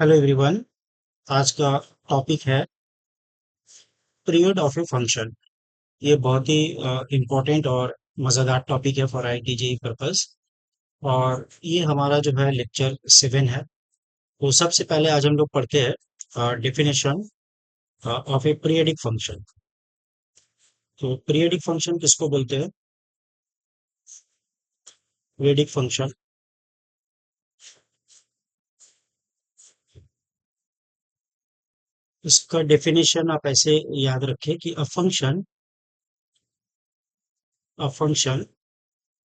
Hello everyone. आज का topic है पीरियड ऑफ ए फंक्शन। ये बहुत ही इम्पोर्टेंट और मज़ेदार टॉपिक है फॉर आईटीजेई पर्पस। और ये हमारा जो है लेक्चर 7 है। तो सबसे पहले आज हम लोग पढ़ते हैं definition of A periodic function. तो पीरियडिक फंक्शन किसको बोलते हैं? पीरियडिक फंक्शन, इसका डेफिनेशन आप ऐसे याद रखें कि a function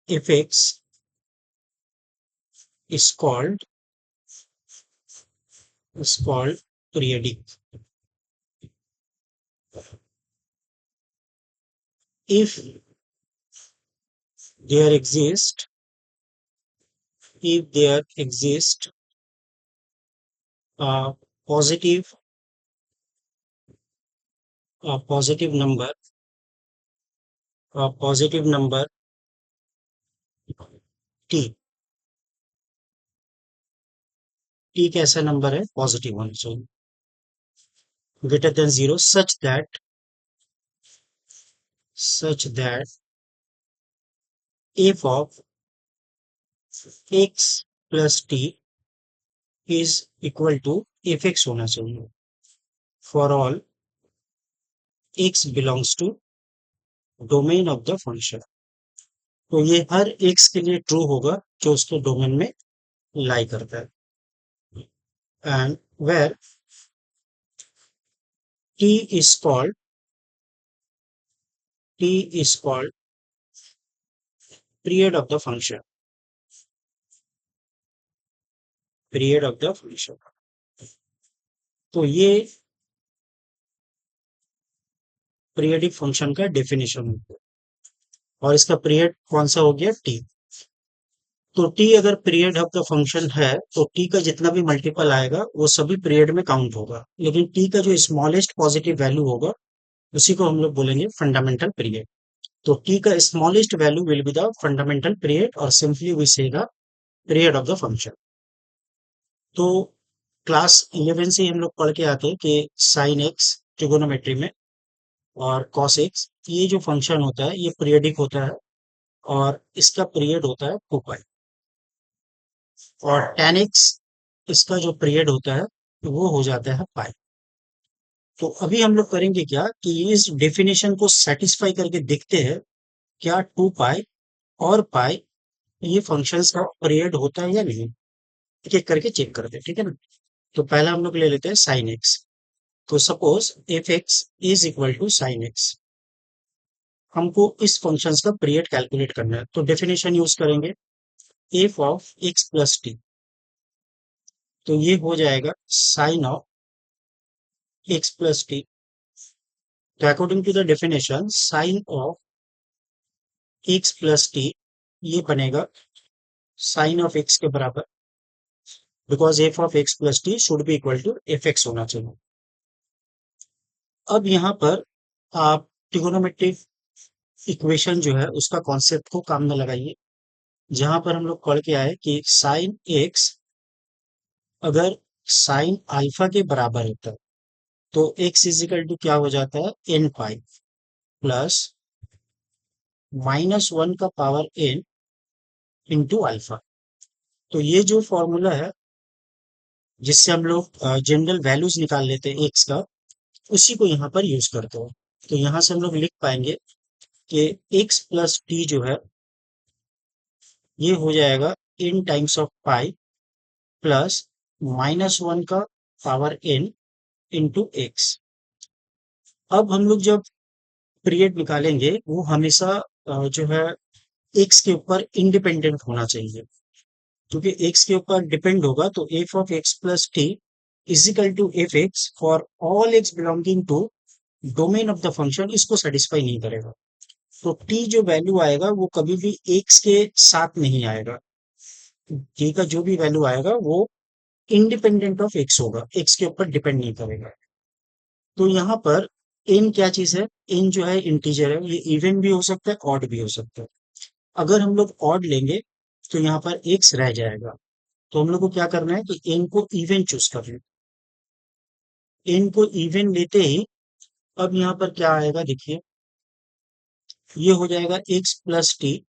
f x is called periodic if there exist a positive a positive number t। t कैसा नंबर है? पॉजिटिव होना चाहिए, greater than zero, such that f of x plus t is equal to fx होना चाहिए for all x belongs to domain of the function। तो ये हर x के लिए ट्रू होगा जो उसके डोमेन में लाई करता है। And where t is called t is called period of the function, period of the function। तो ये पीरियडिक फंक्शन का डेफिनेशन है और इसका पीरियड कौन सा हो गया? t। तो t अगर पीरियड ऑफ द फंक्शन है तो t का जितना भी मल्टीपल आएगा वो सभी पीरियड में काउंट होगा, लेकिन t का जो स्मॉलेस्ट पॉजिटिव वैल्यू होगा उसी को हम लोग बोलेंगे फंडामेंटल पीरियड। तो t का smallest value will be the fundamental period और सिंपली वी से the period of the function. तो क्लास 11 से ही हम लोग पढ़ के आते हैं कि साइन एक्स ट्रिगोनोमेट्री में और कॉस एक्स, ये जो फंक्शन होता है ये पीरियडिक होता है और इसका पीरियड होता है 2 पाई। और tan एक्स इसका जो पीरियड होता है वो हो जाता है पाई। तो अभी हम लोग करेंगे क्या कि इस डेफिनेशन को सेटिस्फाई करके देखते हैं क्या 2 पाई और पाई ये फंक्शंस का पीरियड होता है या नहीं। एक एक करके चेक करते हैं, ठीक है ना। तो पहला हम लोग ले लेते हैं साइन एक्स। तो suppose f x is equal to sine x, हमको इस फंक्शंस का पीरियड कैलकुलेट करना है। तो डेफिनेशन यूज करेंगे f of x plus t. तो ये हो जाएगा sine of x plus t. तो according to the definition sine of x plus t ये बनेगा साइन ऑफ एक्स के बराबर, because f of x plus t should be equal to f x होना चाहिए। अब यहाँ पर आप ट्रिगोनोमेट्रिक इक्वेशन जो है उसका कॉन्सेप्ट को काम में लगाइए, जहां पर हम लोग पढ़ के आए कि साइन एक्स अगर साइन अल्फा के बराबर होता है तो एक्स इजिकल टू क्या हो जाता है? एन पाई प्लस -1 का पावर एन इंटू अल्फा। तो ये जो फॉर्मूला है जिससे हम लोग जनरल वैल्यूज निकाल लेते हैं एक्स का, उसी को यहाँ पर यूज करते हैं। तो यहाँ से हम लोग लिख पाएंगे कि एक्स प्लस टी जो है ये हो जाएगा इन टाइम्स ऑफ पाई प्लस -1 का पावर एन इंटू एक्स। अब हम लोग जब पीरियड निकालेंगे वो हमेशा जो है एक्स के ऊपर इंडिपेंडेंट होना चाहिए, क्योंकि एक्स के ऊपर डिपेंड होगा तो f of x plus t equal to f x for all x belonging to domain of the function इसको सेटिस्फाई नहीं करेगा। तो टी जो वैल्यू आएगा वो कभी भी एक्स के साथ नहीं आएगा, टी का जो भी वैल्यू आएगा वो इंडिपेंडेंट ऑफ एक्स होगा, एक्स के ऊपर डिपेंड नहीं करेगा। तो यहाँ पर n क्या चीज है? n जो है इंटीजर है, ये इवन भी हो सकता है ऑड भी हो सकता है। अगर हम लोग ऑड लेंगे तो यहाँ पर x रह जाएगा, तो हम लोग को क्या करना है कि n को इवन चूज करना है। n को इवन लेते ही अब यहाँ पर क्या आएगा देखिए, ये हो जाएगा x प्लस टी,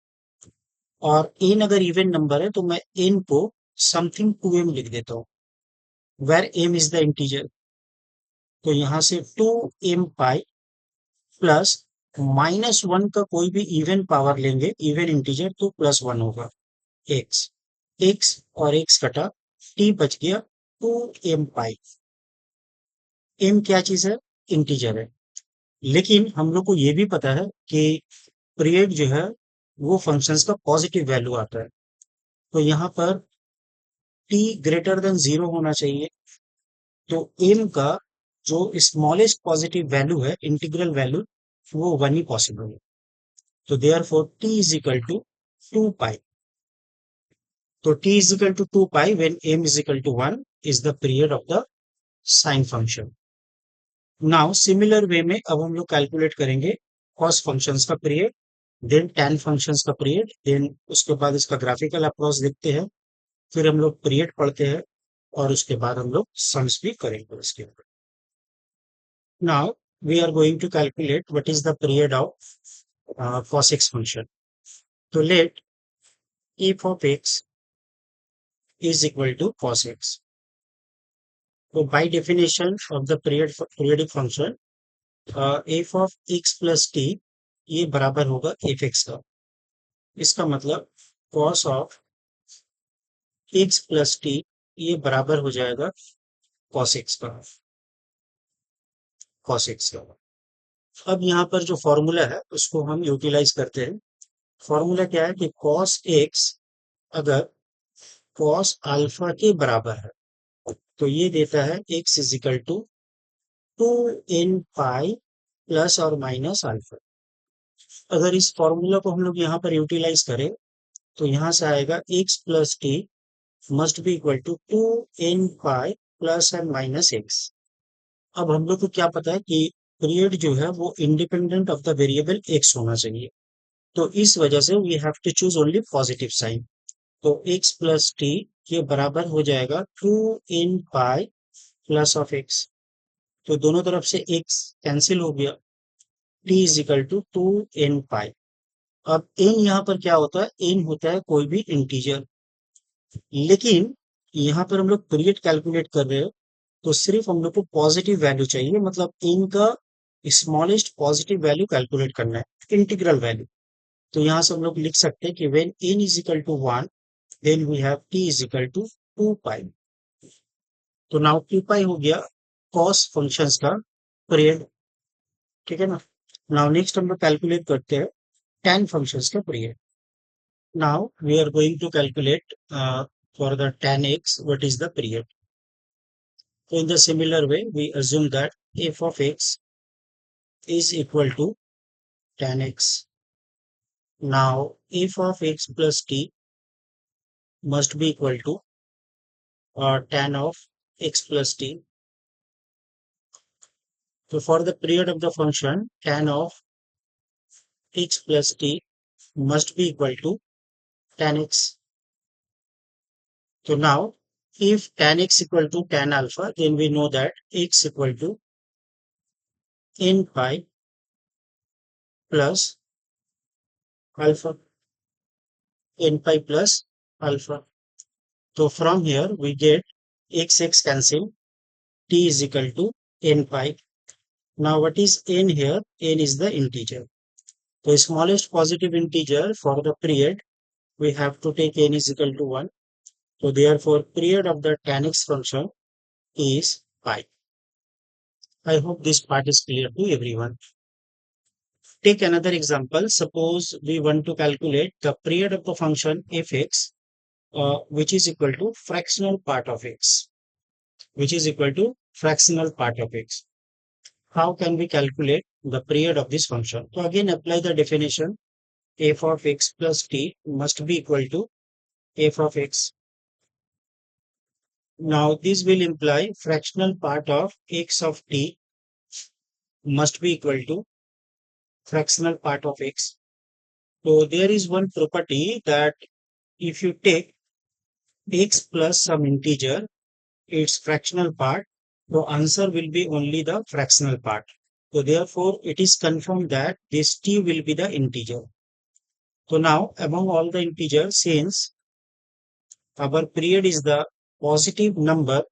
और n अगर इवन नंबर है तो मैं n को समथिंग 2m लिख देता हूँ, where m is the integer. तो यहाँ से 2m पाई प्लस -1 का कोई भी इवन पावर लेंगे, इवन इंटीजर, तो +1 होगा x। x और x कटा, t बच गया 2m पाई। m क्या चीज है? इंटीजर है। लेकिन हम लोग को ये भी पता है कि पीरियड जो है वो फंक्शंस का पॉजिटिव वैल्यू आता है। तो यहाँ पर t ग्रेटर देन 0 होना चाहिए। तो m का जो स्मॉलेस्ट पॉजिटिव वैल्यू है, इंटीग्रल वैल्यू, वो 1 ही पॉसिबल है। तो therefore t is equal to 2 pi. तो t is equal to 2 pi when m is equal to 1 is the period of the sine function. Now similar way में अब हम लोग कैलकुलेट करेंगे कॉस फंक्शंस का पीरियड, देन टैन फंक्शंस का period, then उसके बाद इसका ग्राफिकल अप्रोच देखते हैं, फिर हम लोग पीरियड पढ़ते हैं, और उसके बाद हम लोग सम्स भी करेंगे उसके ऊपर। Now we are going to calculate what is the period of cos x function. तो let f of x is equal to cos x. So by definition of the periodic function, f of x plus t ये बराबर होगा f x का। इसका मतलब cos of x plus t ये बराबर हो जाएगा cos x का, cos x का। अब यहाँ पर जो फॉर्मूला है उसको हम यूटिलाइज करते हैं। फॉर्मूला क्या है कि cos x अगर cos अल्फा के बराबर है तो ये देता है x is equal to 2n pi plus और माइनस अल्फा। अगर इस फॉर्मूला को हम लोग यहाँ पर यूटिलाइज करें तो यहाँ से आएगा x plus t must be equal to 2n pi plus and minus x। अब हम लोग को क्या पता है कि पीरियड जो है वो independent of the variable x होना चाहिए। तो इस वजह से we have to choose only positive sine. तो x प्लस टी ये बराबर हो जाएगा 2n pi plus of x। तो दोनों तरफ से x कैंसिल हो गया, t is equal to 2n pi. अब n यहाँ पर क्या होता है? n होता है कोई भी इंटीजर। लेकिन यहाँ पर हम लोग पीरियड कैलकुलेट कर रहे हो तो सिर्फ हम लोग को पॉजिटिव वैल्यू चाहिए, मतलब n का स्मॉलेस्ट पॉजिटिव वैल्यू कैलकुलेट करना है, इंटीग्रल वैल्यू। तो यहाँ से हम लोग लिख सकते हैं कि when n is equal to 1 then we have t is equal to 2 pi. तो नाउ 2 पाई हो गया कॉस फंक्शंस का पीरियड, ठीक है ना। नाउ नेक्स्ट हम लोग कैलकुलेट करते हैं tan functions का period. Now we are going to calculate for the tan x what is the period. So in the similar way, we assume that f of x is equal to tan x. Now f of x plus t must be equal to tan of x plus t. So for the period of the function, tan of x plus t must be equal to tan x. So now if tan x equal to tan alpha, then we know that x equal to n pi plus alpha, n pi plus alpha. So from here we get x cancel, t is equal to n pi. Now what is n here? N is the integer. The smallest positive integer for the period, we have to take n is equal to 1. So therefore period of the tan x function is pi. I hope this part is clear to everyone. Take another example. Suppose we want to calculate the period of the function f(x), which is equal to fractional part of x, which is equal to fractional part of x. How can we calculate the period of this function? So again apply the definition, f of x plus t must be equal to f of x. Now this will imply fractional part of x of t must be equal to fractional part of x. So there is one property that if you take x plus some integer, its fractional part, the answer will be only the fractional part. So therefore, it is confirmed that this t will be the integer. So now, among all the integers, since our period is the positive number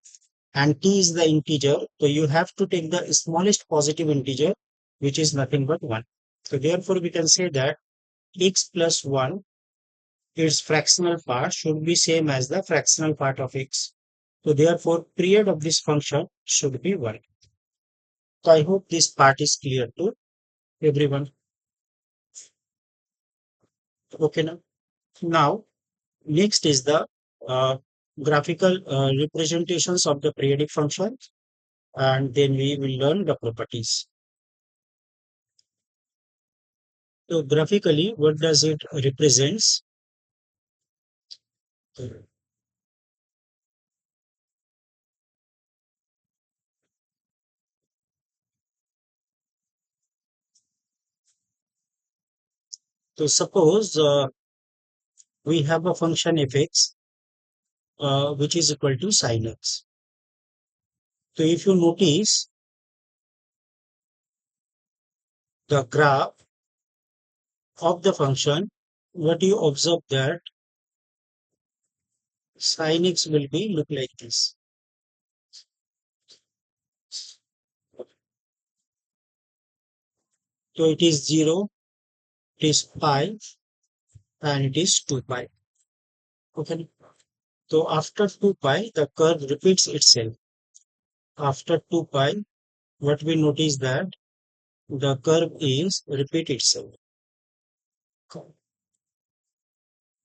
and t is the integer, so you have to take the smallest positive integer, which is nothing but 1. So therefore, we can say that x plus 1, its fractional part should be same as the fractional part of x. So therefore, period of this function should be 1. So I hope this part is clear to everyone. Okay, now next is the uh, graphical representations of the periodic function, and then we will learn the properties. So graphically, what does it represents? So suppose we have a function fx which is equal to sin x. So if you notice the graph of the function, what you observe that sin x will be look like this. So it is 0, it is pi, and it is 2 pi. Okay. So after 2 pi, the curve repeats itself. After 2 pi, what we notice that the curve is repeat itself.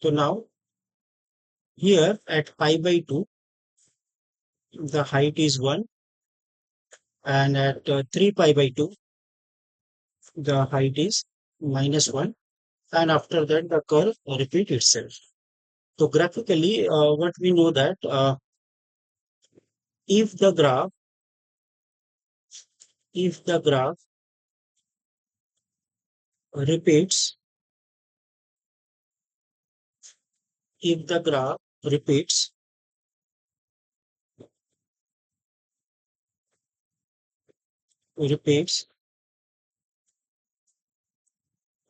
So now here at pi by 2, the height is 1, and at 3 pi by 2, the height is minus 1, and after that the curve repeat itself. So graphically, what we know that if the graph if the graph repeats if the graph repeats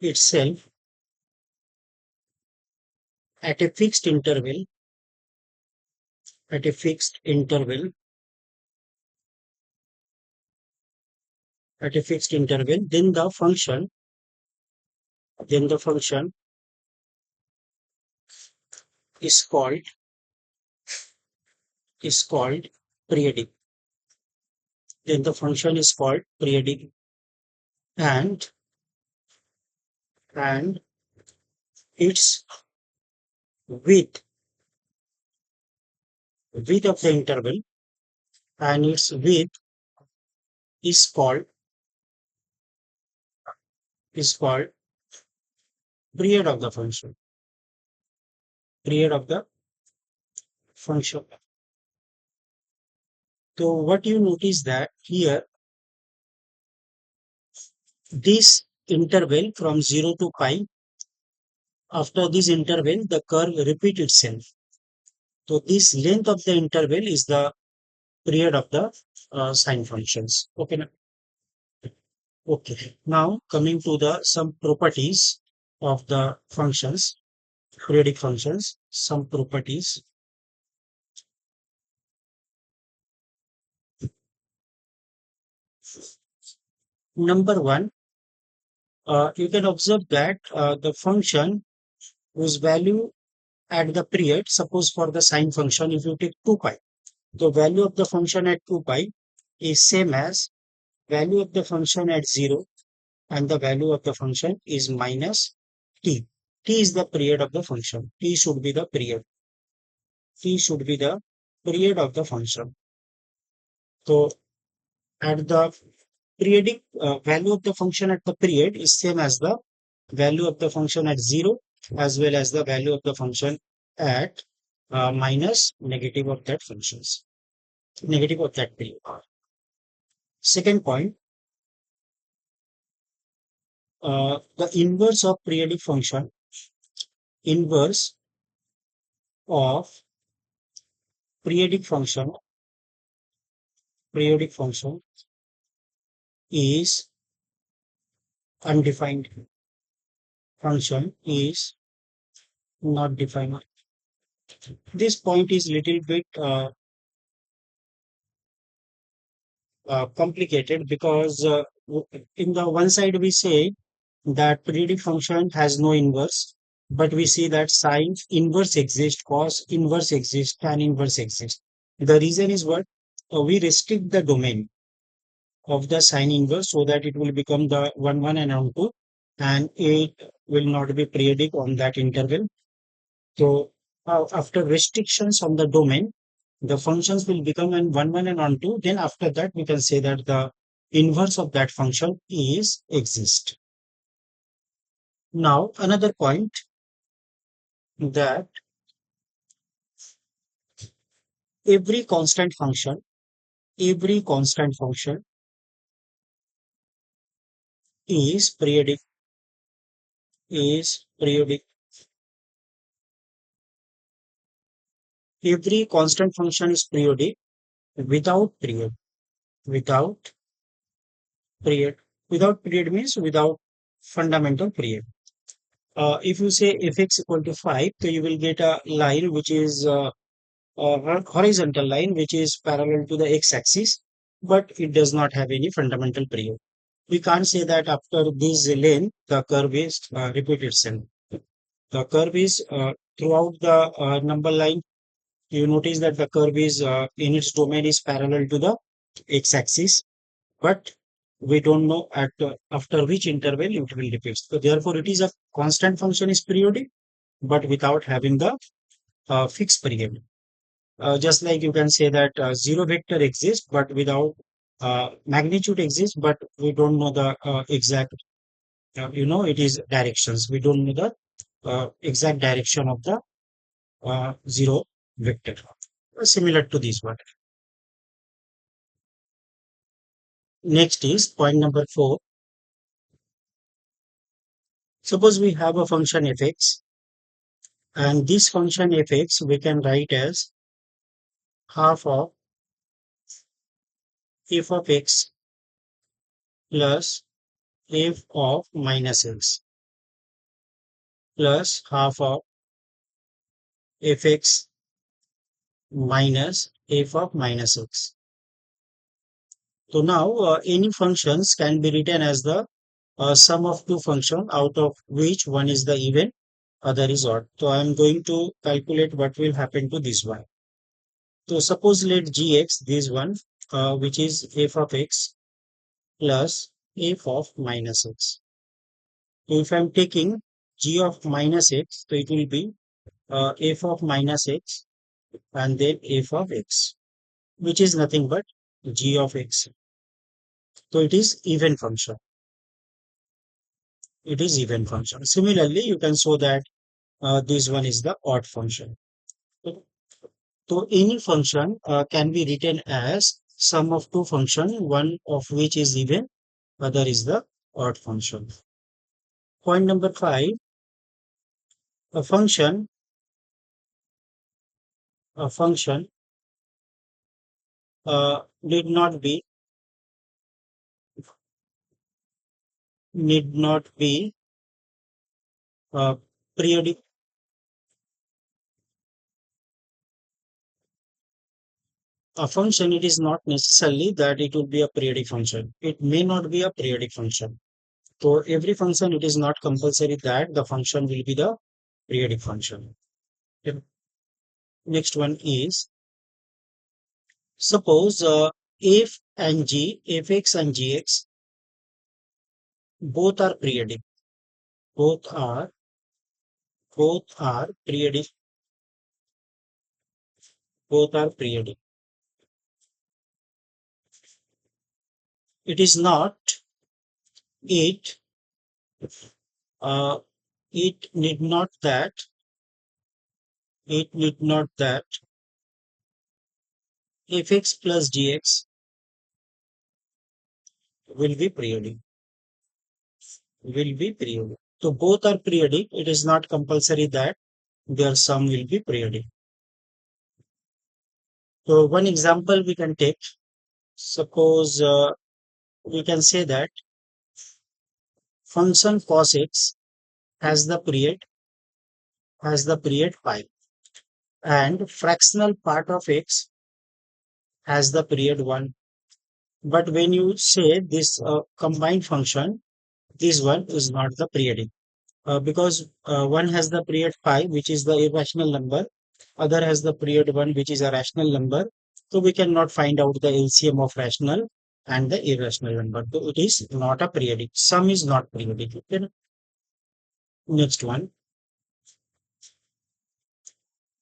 itself at a fixed interval at a fixed interval then the function is called periodic. Then the function is called periodic, and and its width of the interval, and its width is called period of the function. So what you notice that here, this interval from 0 to pi, after this interval the curve repeat itself. So this length of the interval is the period of the sine functions. Okay. Okay. Now coming to the some properties of the functions, periodic functions, some properties. Number one, you can observe that the function whose value at the period, suppose for the sine function, if you take 2 pi, the value of the function at 2 pi is same as value of the function at 0, and the value of the function is minus t. T is the period of the function. T should be the period. T should be the period of the function. So at the periodic value of the function at the period is same as the value of the function at 0, as well as the value of the function at minus negative of that functions, negative of that period. Second point, the inverse of periodic function, inverse of periodic function periodic function is undefined. Function is not defined. This point is little bit complicated because in the one side we say that periodic function has no inverse, but we see that sine inverse exists, cos inverse exists, tan inverse exists. The reason is what? We restrict the domain of the sine inverse so that it will become the 1 1 and on 2, and it will not be periodic on that interval. So after restrictions on the domain, the functions will become an 1 1 and on 2. Then after that we can say that the inverse of that function is exist. Now another point, that every constant function every constant function is periodic. Every constant function is periodic without period. Without period. Without period means without fundamental period. If you say fx equal to 5, so you will get a line which is a horizontal line which is parallel to the x-axis, but it does not have any fundamental period. We can't say that after this lane the curve is repeat itself. The curve is throughout the number line. You notice that the curve is in its domain is parallel to the x-axis, but we don't know at after which interval it will repeat. So therefore, it is a constant function is periodic, but without having the fixed period. Just like you can say that zero vector exists, but without magnitude exists, but we don't know the exact. It is directions. We don't know the exact direction of the zero vector. Similar to this one. Next is point number 4. Suppose we have a function fx, and this function fx we can write as half of f of x plus f of minus x plus half of fx minus f of minus x. So now any functions can be written as the sum of two functions out of which one is the even, other is odd. So I am going to calculate what will happen to this one. So suppose let gx, this one, which is f of x plus f of minus x. So if I am taking g of minus x, so it will be f of minus x and then f of x, which is nothing but g of x. So it is even function. It is even function. Similarly, you can show that this one is the odd function. So any function can be written as sum of two functions, one of which is even, other is the odd function. Point number 5, a function, a function need not be need not be periodic. A function, it is not necessarily that it will be a periodic function. It may not be a periodic function. So every function, it is not compulsory that the function will be the periodic function. Okay. Next one is, suppose f and g, fx and gx, both are periodic. Both are periodic. Both are periodic. It is not it. Uh, it need not that. It need not that fx plus gx will be periodic. Will be periodic. So both are periodic. It is not compulsory that their sum will be periodic. So one example we can take. Suppose we can say that function cos x has the period pi, and fractional part of x has the period 1. But when you say this combined function, this one is not the periodic, because one has the period pi, which is the irrational number, other has the period 1, which is a rational number. So we cannot find out the LCM of rational and the irrational number. So it is not a periodic. Sum is not periodic. Okay? Next one.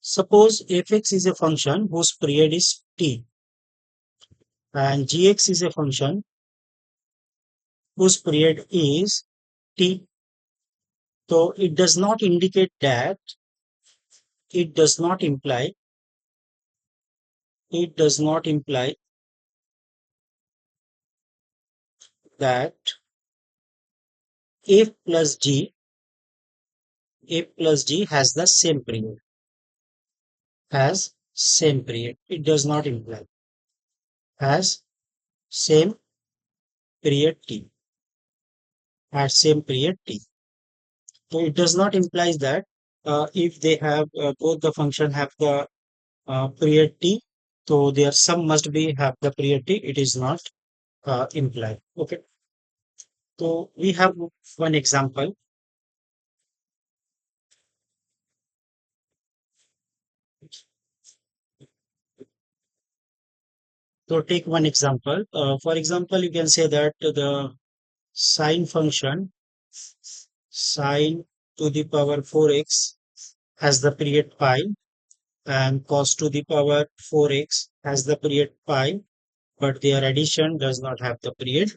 Suppose fx is a function whose period is t, and gx is a function whose period is t. So it does not indicate that, it does not imply, it does not imply that f plus g, f plus g has the same period, has same period. It does not imply has same period t, has same period t. So it does not imply that if they have both the function have the period t, so their sum must be have the period t. It is not implied. Okay. So we have one example. So take one example. For example, you can say that the sine function sine to the power 4x has the period pi, and cos to the power 4x has the period pi, but their addition does not have the period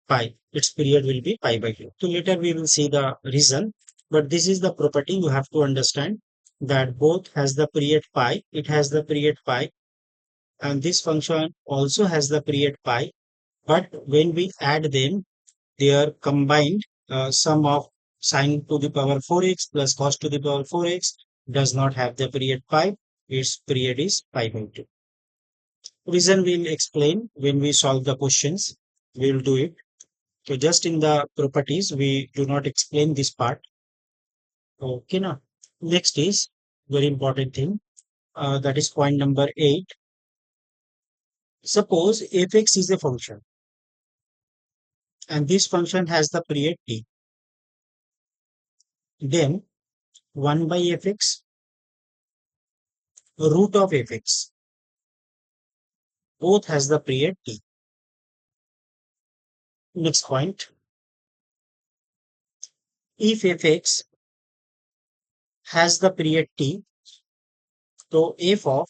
pi. Its period will be pi by 2. So later we will see the reason, but this is the property you have to understand, that both has the period pi, it has the period pi, and this function also has the period pi, but when we add them, their combined sum of sine to the power 4x plus cos to the power 4x does not have the period pi. Its period is pi by 2. Reason we'll explain when we solve the questions. We'll do it. So just in the properties, we do not explain this part. Okay, now. Next is very important thing. That is point number 8. Suppose fx is a function, and this function has the period t. Then 1 by fx, root of fx, both has the period t. Next point, if fx has the period t, so f of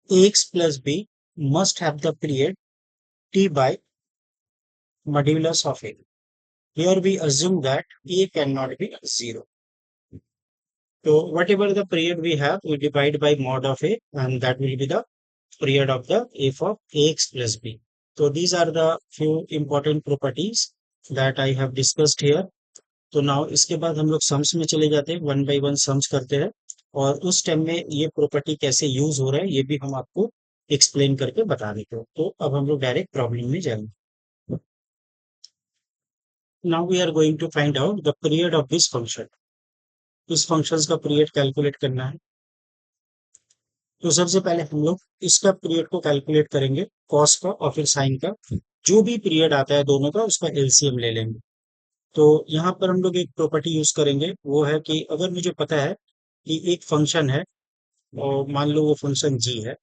ax plus b must have the period t by modulus of a. Here we assume that a cannot be 0. So whatever the period we have, we divide by mod of a, and that will be the period of the f of ax plus b. So these are the few important properties that I have discussed here. तो now इसके बाद हम लोग sums में चले जाते हैं, one by one sums करते हैं, और उस टाइम में ये प्रॉपर्टी कैसे यूज हो रहा है ये भी हम आपको एक्सप्लेन करके बता देते हैं. तो अब हम लोग डायरेक्ट प्रॉब्लम में जाएंगे. Now we are going to find out the period of this function. इस फंक्शन का पीरियड कैलकुलेट करना है. तो सबसे पहले हम लोग इसका पीरियड को कैलकुलेट करेंगे, कॉस का और फिर साइन का. जो भी पीरियड आता है दोनों का, उसका एलसीएम ले लेंगे. तो यहाँ पर हम लोग एक प्रॉपर्टी यूज करेंगे, वो है कि अगर मुझे पता है कि एक फंक्शन है और मान लो वो फंक्शन जी है,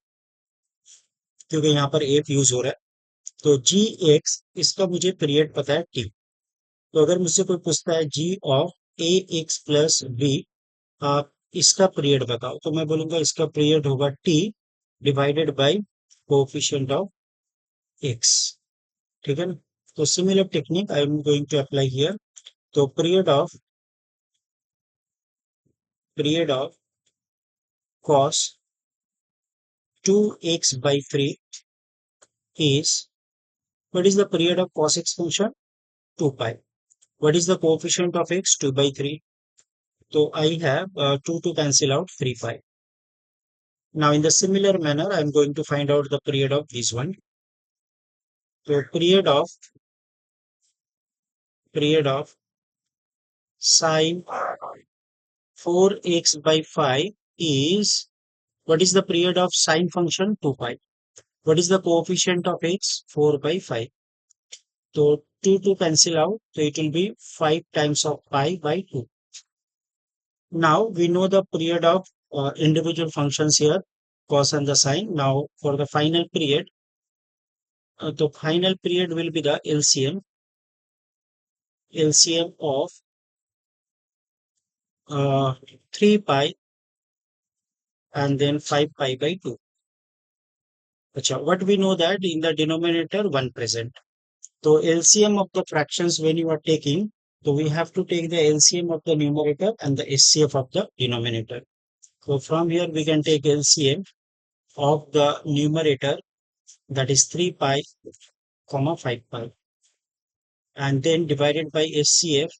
क्योंकि यहाँ पर एफ यूज हो रहा है, तो जी एक्स, इसका मुझे पीरियड पता है टी. तो अगर मुझसे कोई पूछता है g of a x plus b, आप इसका पीरियड बताओ, तो मैं बोलूंगा इसका पीरियड होगा t divided by coefficient of x. ठीक है ना. तो similar technique I am going to apply here. तो period of cos 2x by 3 is, what is the period of cos x function? 2 pi. What is the coefficient of x? 2 by 3. So I have 2 to cancel out 3 pi. Now, in the similar manner, I'm going to find out the period of this one. So, period of sine 4x by 5 is, what is the period of sine function? 2 pi. What is the coefficient of x? 4 by 5. So 2 to cancel out. So it will be 5 times of pi by 2. Now we know the period of individual functions here, cos and the sine. Now for the final period will be the LCM of 3 pi and then 5 pi by 2. Acha, what we know that in the denominator 1 present. So LCM of the fractions when you are taking, so we have to take the LCM of the numerator and the SCF of the denominator. So from here we can take LCM of the numerator, that is 3 pi comma 5 pi, and then divided by SCF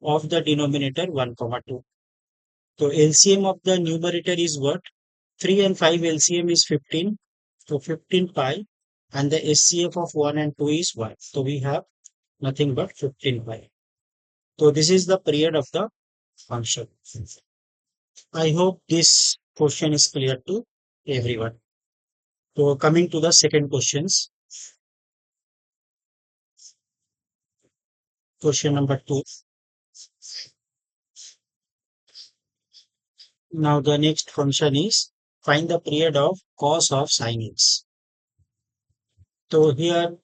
of the denominator 1 comma 2. So LCM of the numerator is what? 3 and 5 LCM is 15. So 15 pi, and the SCF of 1 and 2 is 1. So we have nothing but 15 pi. So this is the period of the function. I hope this question is clear to everyone. So coming to the second questions. Question number 2. Now the next function is find the period of cos of sin x. So here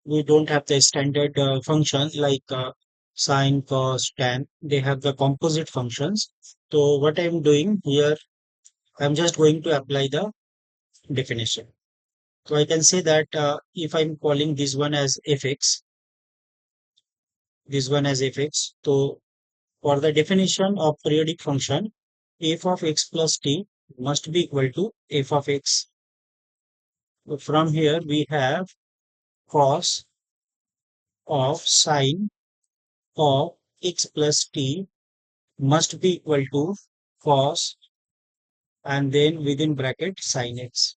we don't have the standard functions like sine, cos, tan. They have the composite functions. So what I'm doing here, I'm just going to apply the definition. So I can say that if I'm calling this one as fx, so for the definition of periodic function, f of x plus t must be equal to f of x. So from here we have cos of sine of x plus t must be equal to cos and then within bracket sin x.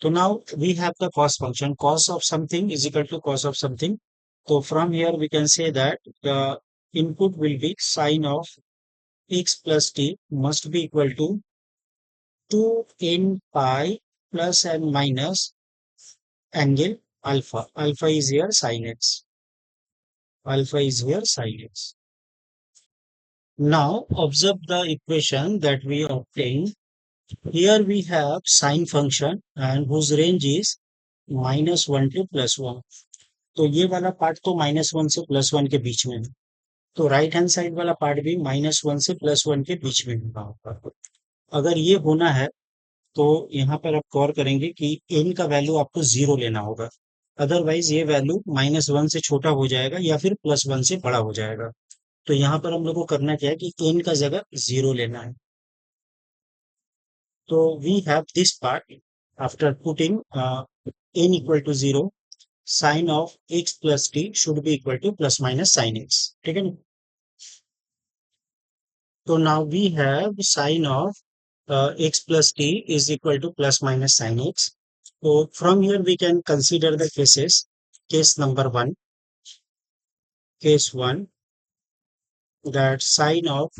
So now we have the cos function. Cos of something is equal to cos of something. So from here we can say that the input will be sine of x plus t must be equal to 2n pi plus and minus angle alpha. Alpha is here sin x. Alpha is here sin x. Now observe the equation that we obtained. Here we have sine function and whose range is -1 to +1. तो ये वाला part तो -1 से +1 के बीच में है. तो right hand side वाला पार्ट भी -1 से +1 के बीच में होगा. अगर ये होना है तो यहाँ पर आप गौर करेंगे कि n का वैल्यू आपको 0 लेना होगा. अदरवाइज ये वैल्यू -1 से छोटा हो जाएगा या फिर +1 से बड़ा हो जाएगा. तो यहाँ पर हम लोग को करना क्या है कि n का जगह 0 लेना है. So we have this part after putting n equal to 0, sine of x plus t should be equal to plus minus sine x. ठीक है ना? So now we have sine of x plus t is equal to plus minus sine x. So from here we can consider the cases. Case number 1, case 1, that sine of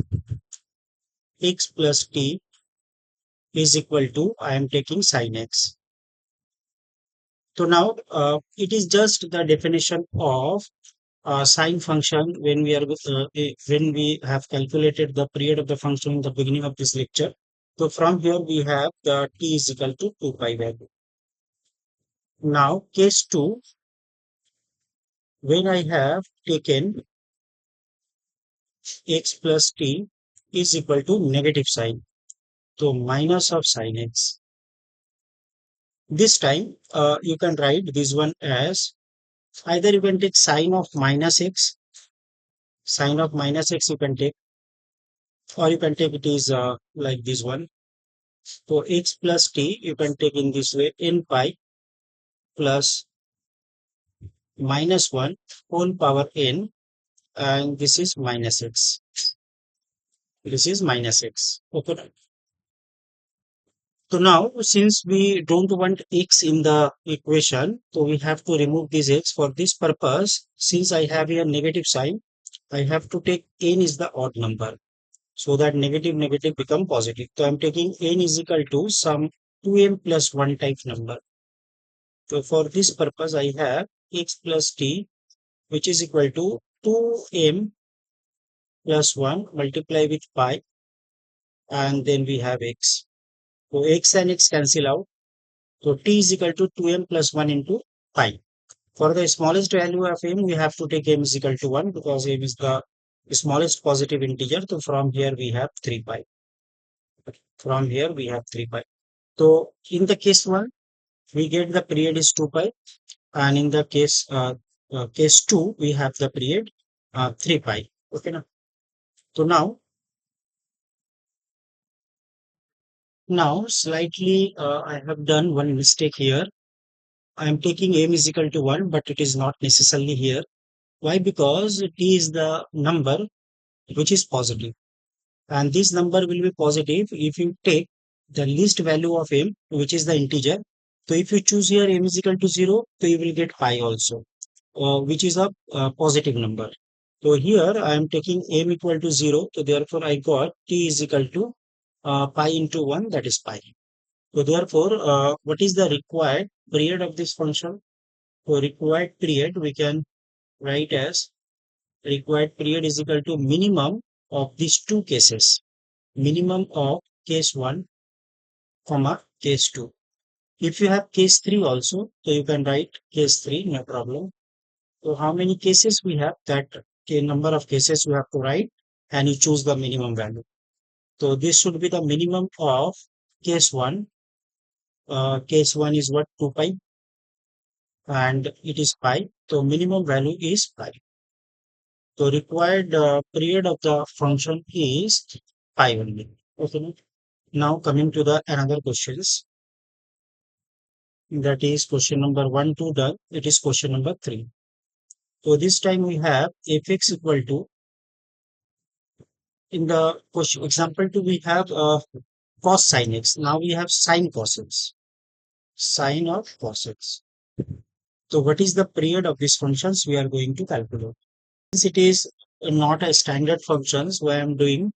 x plus t is equal to, I am taking sine x. So now it is just the definition of sine function when when we have calculated the period of the function in the beginning of this lecture. So from here we have the t is equal to 2 pi value. Now case 2, when I have taken x plus t is equal to negative sign, so minus of sine x. This time you can write this one as, either you can take sine of minus x, you can take, or you can take it is like this one. So x plus t you can take in this way, n pi plus minus 1 whole power n, and this is minus x. This is minus x. Okay. So now, since we don't want x in the equation, so we have to remove this x. For this purpose, since I have here negative sign, I have to take n is the odd number, so that negative negative become positive. So I'm taking n is equal to some 2m plus 1 type number. So for this purpose, I have x plus t, which is equal to 2m plus 1 multiply with pi, and then we have x. So x and x cancel out. So t is equal to 2m plus 1 into pi. For the smallest value of m, we have to take m is equal to 1 because m is the smallest positive integer. So from here we have 3 pi. From here we have 3 pi. So in the case 1, we get the period is 2 pi, and in the case 2, we have the period 3 pi. Okay. So now slightly I have done one mistake here. I am taking m is equal to 1, but it is not necessarily here. Why? Because t is the number which is positive, and this number will be positive if you take the least value of m, which is the integer. So if you choose here m is equal to 0, so you will get pi also, which is a positive number. So here I am taking m equal to 0, so therefore I got t is equal to pi into 1, that is pi. So therefore, what is the required period of this function? So required period we can write as required period is equal to minimum of these two cases, minimum of case 1 comma case 2. If you have case 3 also, so you can write case 3, no problem. So how many cases we have? That number of cases you have to write, and you choose the minimum value. So this should be the minimum of case 1. Case 1 is what? 2 pi, and it is pi. So minimum value is pi. So required period of the function is pi only. Okay. Now coming to the another questions. That is question number 1, 2 done. It is question number 3. So this time we have fx equal to, in the question example 2 we have cos sin x. Now we have sin cos x. Sine of cos x. So what is the period of these functions we are going to calculate? Since it is not a standard functions, what I am doing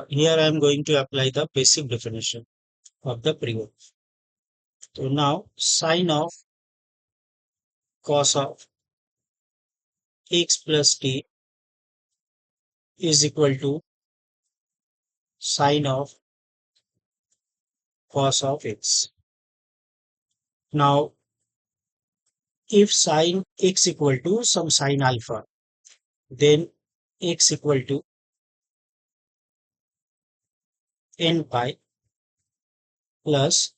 here, I am going to apply the basic definition of the period. So now sine of cos of x plus t is equal to sine of cos of x. Now, if sine x equal to some sine alpha, then x equal to n pi plus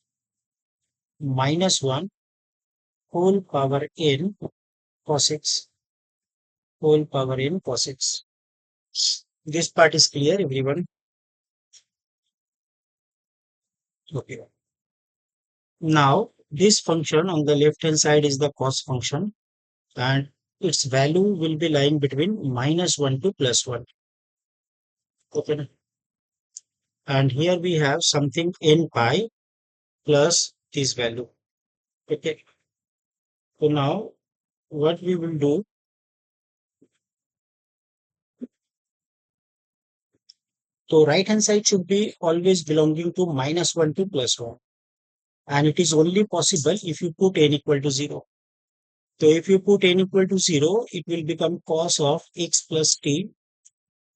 minus 1 whole power n cos x, whole power n cos x. This part is clear, everyone? Okay. Now, this function on the left hand side is the cos function, and its value will be lying between minus 1 to plus 1. Okay. And here we have something n pi plus this value. Okay. So now what we will do, so right hand side should be always belonging to minus 1 to plus 1. And it is only possible if you put n equal to 0. So if you put n equal to 0, it will become cos of x plus t,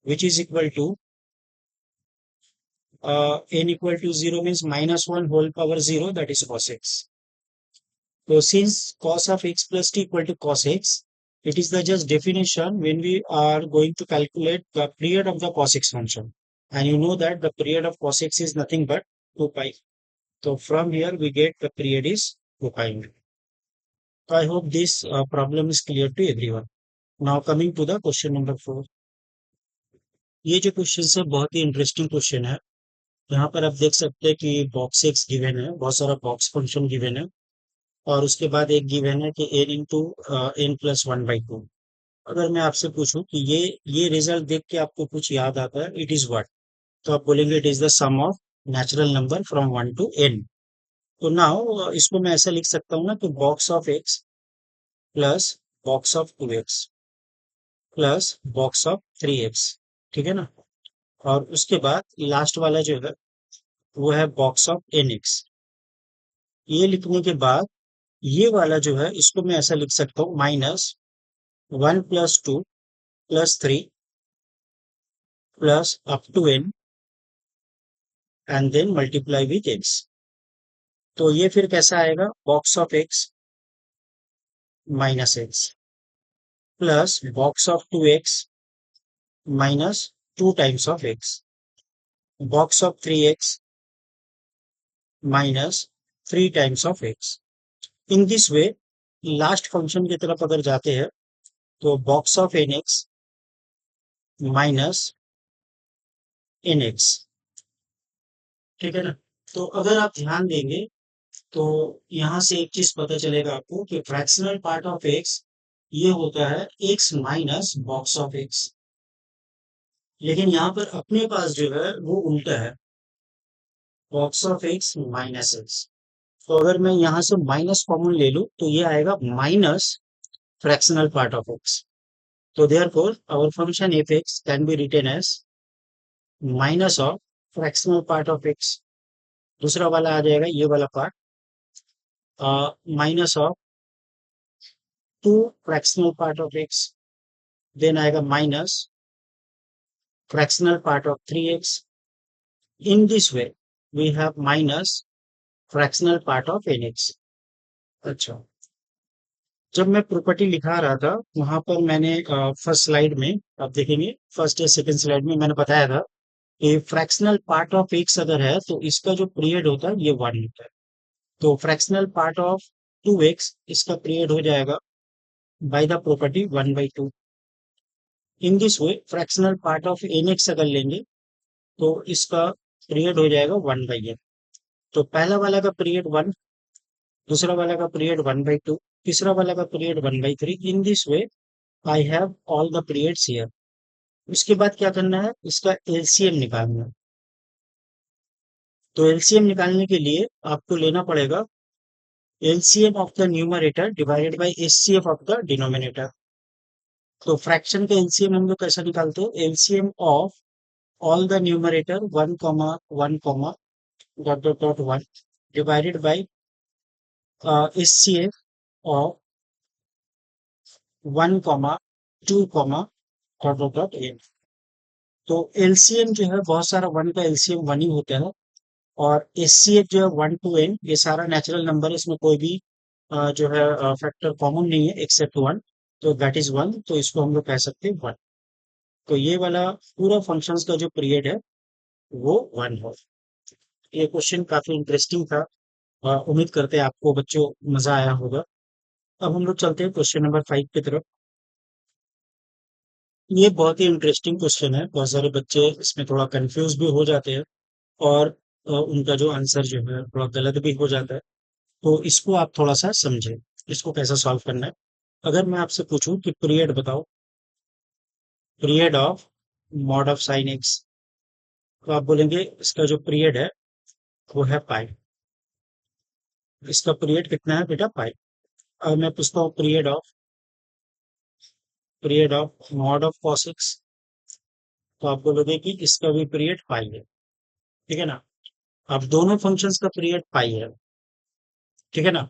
which is equal to n equal to 0 means minus 1 whole power 0, that is cos x. So since cos of x plus t equal to cos x, it is the just definition when we are going to calculate the period of the cos x function. And you know that the period of cos x is nothing but 2 pi. So from here we get the period is 2 pi. So I hope this problem is clear to everyone. Now coming to the question number 4. ये जो question है बहुत ही interesting question है. यहाँ पर आप देख सकते हैं कि बॉक्स एक्स गिवन है, बहुत सारा बॉक्स फंक्शन गिवन है, और उसके बाद एक गिवन है कि एन इंटू एन प्लस 1/2. अगर मैं आपसे पूछूं कि ये रिजल्ट देख के आपको कुछ याद आता है, इट इज व्हाट, तो आप बोलेंगे it is the sum of natural number from 1 to n। तो नाउ इसको मैं ऐसा लिख सकता हूँ ना कि box of x plus box of 2x plus box of 3x। ठीक है ना। और उसके बाद लास्ट वाला जो है वो है बॉक्स ऑफ nx। ये लिखने के बाद ये वाला जो है इसको मैं ऐसा लिख सकता हूँ minus 1 + 2 + 3 plus up to n and then multiply with x। तो ये फिर कैसा आएगा, box of x minus x plus box of 2x minus 2 times of x box of 3x minus 3 times of x। In this way last function की तरफ अगर जाते हैं तो box of nx minus nx। ठीक है ना। तो अगर आप ध्यान देंगे तो यहाँ से एक चीज पता चलेगा आपको कि फ्रैक्शनल पार्ट ऑफ x ये होता है x minus box of x। लेकिन यहाँ पर अपने पास जो है वो उल्टा है, box of x minus x। तो अगर मैं यहाँ से माइनस कॉमन ले लूं तो ये आएगा minus fractional part of x। तो therefore our function f x can be written as minus of fractional part of x। दूसरा वाला आ जाएगा ये वाला part minus of 2 fractional part of x। Then आएगा minus fractional part of 3x। In this way we have minus fractional part of nx। अच्छा, जब मैं प्रॉपर्टी लिखा रहा था वहां पर मैंने फर्स्ट स्लाइड में, आप देखेंगे फर्स्ट या सेकंड स्लाइड में मैंने बताया था कि फ्रैक्शनल पार्ट ऑफ x अगर है तो इसका जो पीरियड होता है ये 1 होता है। तो फ्रैक्शनल पार्ट ऑफ 2x इसका पीरियड हो जाएगा by the property 1/2। In this way fractional part of nx अगर लेंगे तो इसका पीरियड हो जाएगा 1/n। तो पहला वाला का पीरियड 1, दूसरा वाला का पीरियड 1/2, तीसरा वाला का period 1/3। In this way I have all the periods here. उसके बाद क्या करना है, इसका एलसीएम निकालना है। तो एलसीएम निकालने के लिए आपको लेना पड़ेगा LCM of the numerator divided by HCF of the denominator. तो फ्रैक्शन का एलसीएम हम लोग कैसे निकालते हैं, LCM of all the numerator 1, 1, dot dot dot 1 divided by HCF of 1, 2, dot dot dot n। तो एलसीएम जो है बहुत सारा 1 का एलसीएम 1 ही होता है, और एचसीएफ जो है 1 to n ये सारा नेचुरल नंबर है, इसमें कोई भी जो है फैक्टर कॉमन नहीं है एक्सेप्ट 1। तो दैट इज 1, तो इसको हम लोग कह सकते हैं 1। तो ये वाला पूरा फंक्शंस का जो पीरियड है वो 1 है। ये क्वेश्चन काफी इंटरेस्टिंग था, उम्मीद करते हैं आपको बच्चों मजा आया होगा। अब हम लोग चलते हैं क्वेश्चन नंबर 5 की तरफ। ये बहुत ही इंटरेस्टिंग क्वेश्चन है, बहुत सारे बच्चे इसमें थोड़ा कंफ्यूज भी हो जाते हैं और उनका जो आंसर जो है थोड़ा गलत भी हो जाता है। तो इसको आप थोड़ा सा समझें, इसको कैसे सॉल्व करना है। अगर मैं आपसे पूछूं कि पीरियड बताओ, period of mod of sine x, तो आप बोलेंगे इसका जो पीरियड है वो है पाई। इसका पीरियड कितना है बेटा, पाई। अब मैं पूछता हूँ period of mod of cos x, तो आप बोलोगे कि इसका भी पीरियड पाई है। ठीक है ना। अब दोनों फंक्शंस का पीरियड पाई है। ठीक है ना।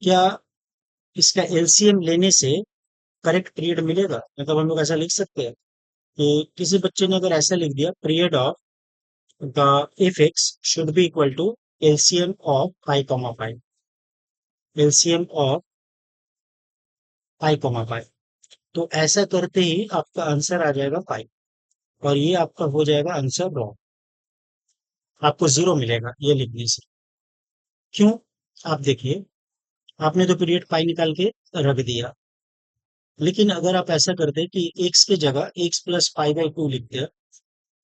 क्या इसका एलसीएम लेने से करेक्ट पीरियड मिलेगा, मतलब हम लोग ऐसा लिख सकते हैं कि किसी बच्चे ने अगर ऐसा लिख दिया period of the f x should be equal to LCM of pi comma pi, LCM of pi comma pi. तो ऐसा करते ही आपका आंसर आ जाएगा पाई, और ये आपका हो जाएगा आंसर रॉन्ग। आपको 0 मिलेगा ये लिखने से। क्यों, आप देखिए, आपने तो पीरियड पाई निकाल के रख दिया, लेकिन अगर आप ऐसा करते कि एक्स की जगह एक्स प्लस पाई बाई 2 लिखते हैं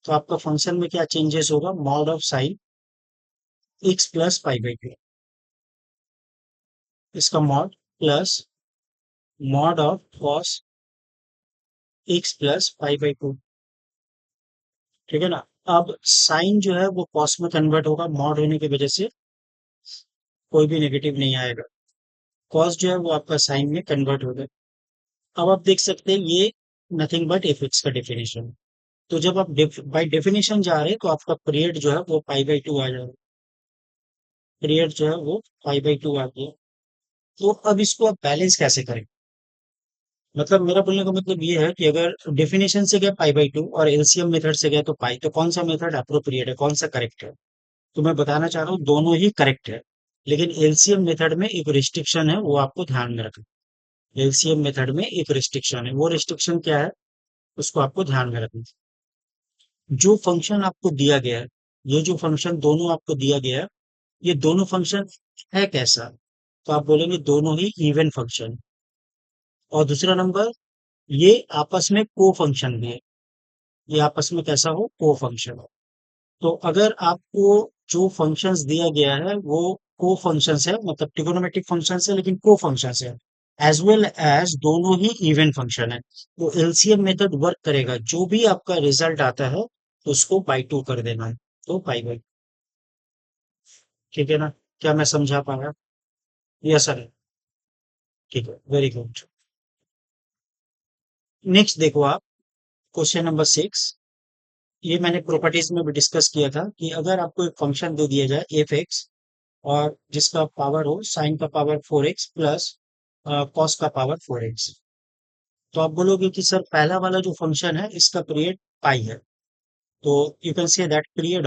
तो आपका फंक्शन में क्या चेंजेस होगा, mod of sine x plus pi by 2, इसका mod plus mod of cos x plus pi by 2। ठीक है ना। अब साइन जो है वो कॉस में कन्वर्ट होगा, मॉड होने की वजह से कोई भी नेगेटिव नहीं आएगा। कॉस जो है वो आपका साइन में कन्वर्ट हो गया। अब आप देख सकते हैं ये नथिंग बट एफ एक्स का डेफिनेशन। तो जब आप बाय डेफिनेशन जा रहे हैं तो आपका पीरियड जो है वो पाई बाई टू आ जाएगा। पीरियड जो है वो पाई बाई टू आ गया। तो अब इसको आप बैलेंस कैसे करें? मतलब मेरा बोलने का मतलब ये है कि अगर डेफिनेशन से गया पाई बाई टू और एलसीएम मेथड से गया तो पाई, तो कौन सा मेथड अप्रोप्रिएट है, कौन सा करेक्ट है? तो मैं बताना चाह रहा हूँ दोनों ही करेक्ट है। लेकिन एलसीएम मेथड में एक रिस्ट्रिक्शन है, वो आपको ध्यान में रखना। एलसीएम मेथड में एक रिस्ट्रिक्शन है, वो रिस्ट्रिक्शन क्या है उसको आपको ध्यान में रखना। जो फंक्शन आपको दिया गया है, ये जो फंक्शन दोनों आपको दिया गया है, ये दोनों फंक्शन है कैसा? तो आप बोलेंगे दोनों ही इवन फंक्शन। और दूसरा नंबर, ये आपस में को फंक्शन भी है। ये आपस में कैसा हो, को फंक्शन हो। तो अगर आपको जो फंक्शंस दिया गया है वो को फंक्शंस है, मतलब ट्रिगोनोमेट्रिक फंक्शंस है लेकिन को फंक्शंस है, एज वेल एज दोनों ही इवन फंक्शन है, तो एलसीएम मेथड वर्क करेगा। जो भी आपका रिजल्ट आता है उसको बाई टू कर देना है, तो पाई बाई। ठीक है ना? क्या मैं समझा पाया? Yes sir. ठीक है, वेरी गुड। नेक्स्ट देखो आप, क्वेश्चन नंबर 6। ये मैंने प्रॉपर्टीज में भी डिस्कस किया था कि अगर आपको एक फंक्शन दे दिया जाए एफ एक्स, और जिसका पावर हो साइन का पावर 4x प्लस कॉस का पावर 4x, तो आप बोलोगे कि सर पहला वाला जो फंक्शन है इसका पीरियड पाई है, तो you can say that period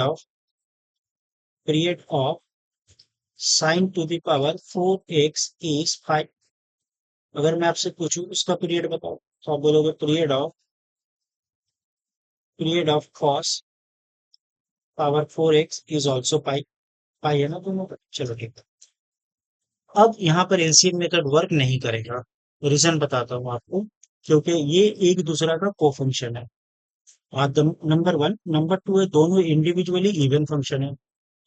of sign to the power 4x is 5। अगर मैं आपसे पूछूं उसका पीरियड बताओ, तो आप बोलोगे period of cos power 4x is also pi. Pi है ना दोनों का? चलो ठीक है। अब यहाँ पर एलसीएम मेथड वर्क नहीं करेगा। रीजन बताता हूँ आपको। क्योंकि ये एक दूसरा का को फंक्शन है। और नंबर वन, नंबर टू है, दोनों इंडिविजुअली इवन फंक्शन है।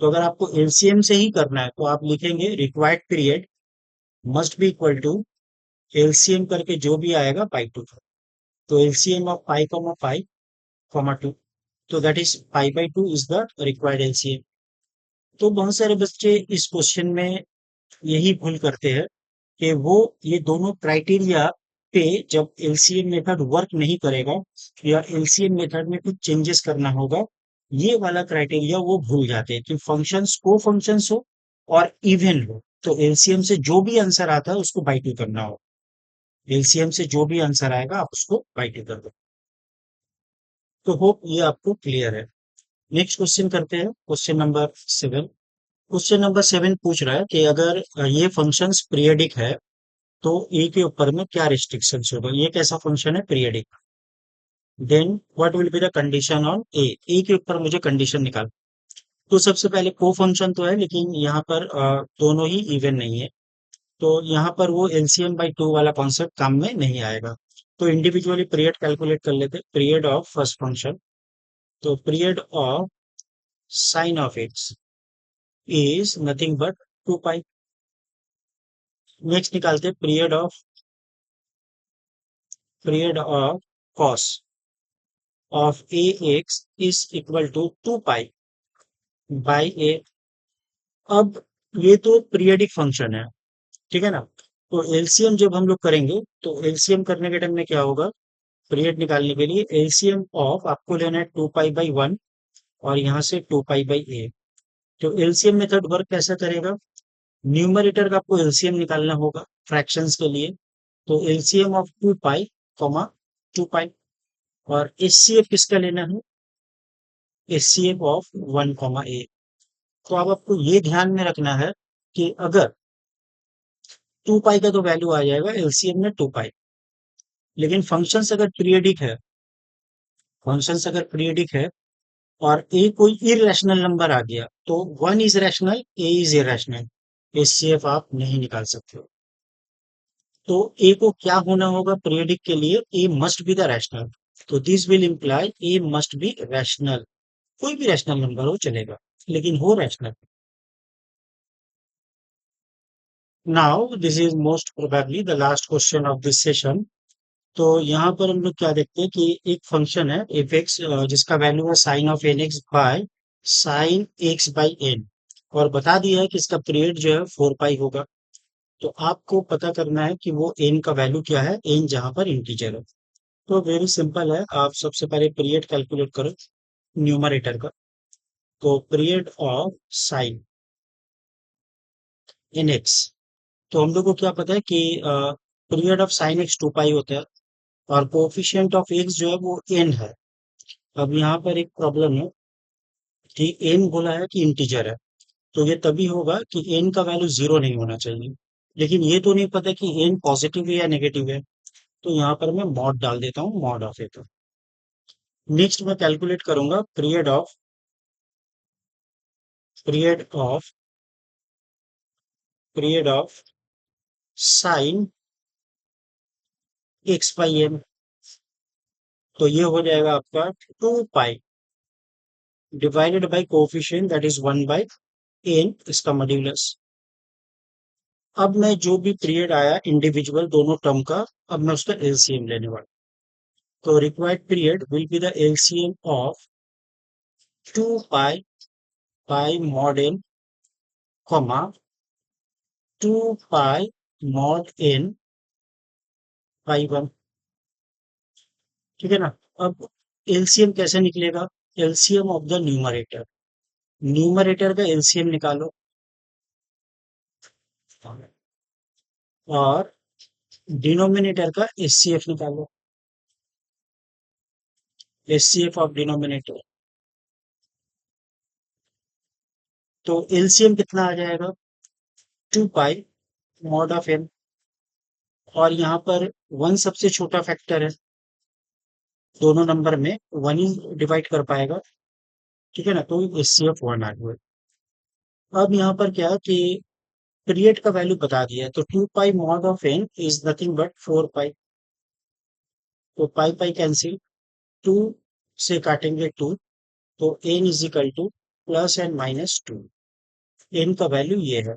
तो अगर आपको एलसीएम से ही करना है तो आप लिखेंगे required period must be equal to LCM करके जो भी आएगा पाई टू। तो LCM of pi comma pi comma two, तो that is pi by two is the required LCM. तो बहुत सारे बच्चे इस क्वेश्चन में यही भूल करते हैं कि वो ये दोनों क्राइटेरिया पे जब एलसीएम मेथड वर्क नहीं करेगा या एलसीएम मेथड में कुछ चेंजेस करना होगा, ये वाला क्राइटेरिया वो भूल जाते हैं कि फंक्शंस को फंक्शंस हो और इवन हो, तो एलसीएम से जो भी आंसर आता है उसको बाई टू करना हो। एलसीएम से जो भी आंसर आएगा आप उसको बाई टू कर दो। तो होप ये आपको क्लियर है। नेक्स्ट क्वेश्चन करते हैं, क्वेश्चन नंबर 7। क्वेश्चन नंबर 7 पूछ रहा है कि अगर ये फंक्शंस पीरियडिक है तो ए के ऊपर में क्या रिस्ट्रिक्शंस होगा? ये कैसा फंक्शन है, periodic? Then what will be the condition on a? A के ऊपर मुझे कंडीशन निकाल। तो सबसे पहले को फंक्शन तो है लेकिन यहाँ पर दोनों ही इवन नहीं है, तो यहाँ पर वो एलसीएम बाई टू वाला कॉन्सेप्ट काम में नहीं आएगा। तो इंडिविजुअली पीरियड कैलकुलेट कर लेते। पीरियड ऑफ फर्स्ट फंक्शन, तो period of sine of x is nothing but 2 pi. Next निकालते period of cos of a x is equal to 2 pi by a. अब ये तो पीरियडिक फंक्शन है, ठीक है ना? तो एलसीएम जब हम लोग करेंगे तो एलसीएम करने के टाइम में क्या होगा, पीरियड निकालने के लिए एलसीएम ऑफ आपको लेना है 2 पाई बाई 1 और यहाँ से 2 पाई बाई ए। तो एलसीएम मेथड वर्क कैसा करेगा, न्यूमरेटर का आपको एलसीएम निकालना होगा फ्रैक्शंस के लिए। तो एलसीएम ऑफ 2 पाई कॉमा 2 पाई, और एचसीएफ किसका लेना है, एचसीएफ ऑफ 1 कॉमा ए। तो अब आपको ये ध्यान में रखना है कि अगर 2 पाई का तो वैल्यू आ जाएगा एलसीएम में 2 पाई, लेकिन फंक्शंस अगर पीरियडिक है और ए कोई इरेशनल नंबर आ गया तो 1 is rational, A is irrational, HCF आप नहीं निकाल सकते हो। तो ए को क्या होना होगा पीरियडिक के लिए, ए मस्ट बी द रैशनल। तो this will imply A must be rational. कोई भी रैशनल नंबर हो चलेगा, लेकिन हो rational. Now, this is most probably the last question of this session. तो यहाँ पर हम लोग क्या देखते हैं कि एक फंक्शन है एफ एक्स जिसका वैल्यू है sine of n x by sine x by n, और बता दिया है कि इसका पीरियड जो है 4 पाई होगा। तो आपको पता करना है कि वो एन का वैल्यू क्या है, एन जहाँ पर इंटीजर है। तो वेरी सिंपल है, आप सबसे पहले पीरियड कैलकुलेट करो न्यूमरेटर का। तो period of sine n x, तो हम लोग को क्या पता है कि period of sine x 2 pi होता है, और कोफिशिएंट ऑफ एक्स जो है वो एन है। अब यहाँ पर एक प्रॉब्लम है कि एन बोला है कि इंटीजर है, तो ये तभी होगा कि एन का वैल्यू जीरो नहीं होना चाहिए। लेकिन ये तो नहीं पता कि एन पॉजिटिव है या नेगेटिव है, तो यहाँ पर मैं मॉड डाल देता हूँ, मॉड ऑफ ए। नेक्स्ट मैं कैलकुलेट करूंगा period of period of sine x by n. तो ये हो जाएगा आपका 2 pi divided by coefficient that is 1 by n, इसका मॉड्यूलस। अब मैं जो भी पीरियड आया इंडिविजुअल दोनों टर्म का, अब मैं उसका एलसीएम लेने वाला हूं। तो required period will be the LCM of 2 pi by mod n comma 2 pi mod n by 1। ठीक है ना। अब एलसीएम कैसे निकलेगा, LCM of the numerator, numerator का एलसीएम निकालो और डिनोमिनेटर का एचसीएफ निकालो, एचसीएफ ऑफ डिनोमिनेटर। तो एलसीएम कितना आ जाएगा, 2 पाई मॉड ऑफ एन, और यहाँ पर वन सबसे छोटा फैक्टर है, दोनों नंबर में वन ही डिवाइड कर पाएगा। ठीक है ना, तो एचसीएफ 1 आ गया। अब यहाँ पर क्या है कि पीरियड का वैल्यू बता दिया है, तो 2 pi mod of n is nothing but 4 pi. तो पाई पाई कैंसिल, 2 से काटेंगे 2, तो n is equal to plus and minus 2। N का वैल्यू ये है।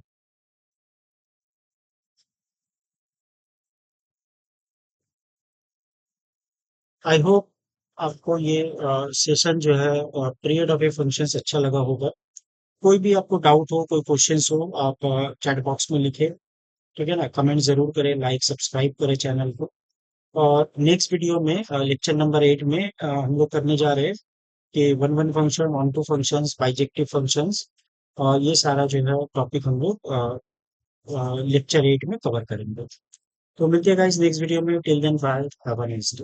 आई होप आपको ये सेशन जो है पीरियड ऑफ ए फंक्शन अच्छा लगा होगा। कोई भी आपको डाउट हो, कोई क्वेश्चंस हो, आप चैट बॉक्स में लिखे। ठीक है ना, कमेंट जरूर करें, लाइक सब्सक्राइब करें चैनल को। और नेक्स्ट वीडियो में लेक्चर नंबर 8 में हम लोग करने जा रहे हैं कि one one function, one two functions, bijective functions, और ये सारा जो है टॉपिक हम लोग लेक्चर 8 में कवर करेंगे। तो मिलते हैं गाइस नेक्स्ट वीडियो में, till then bye, have a nice day.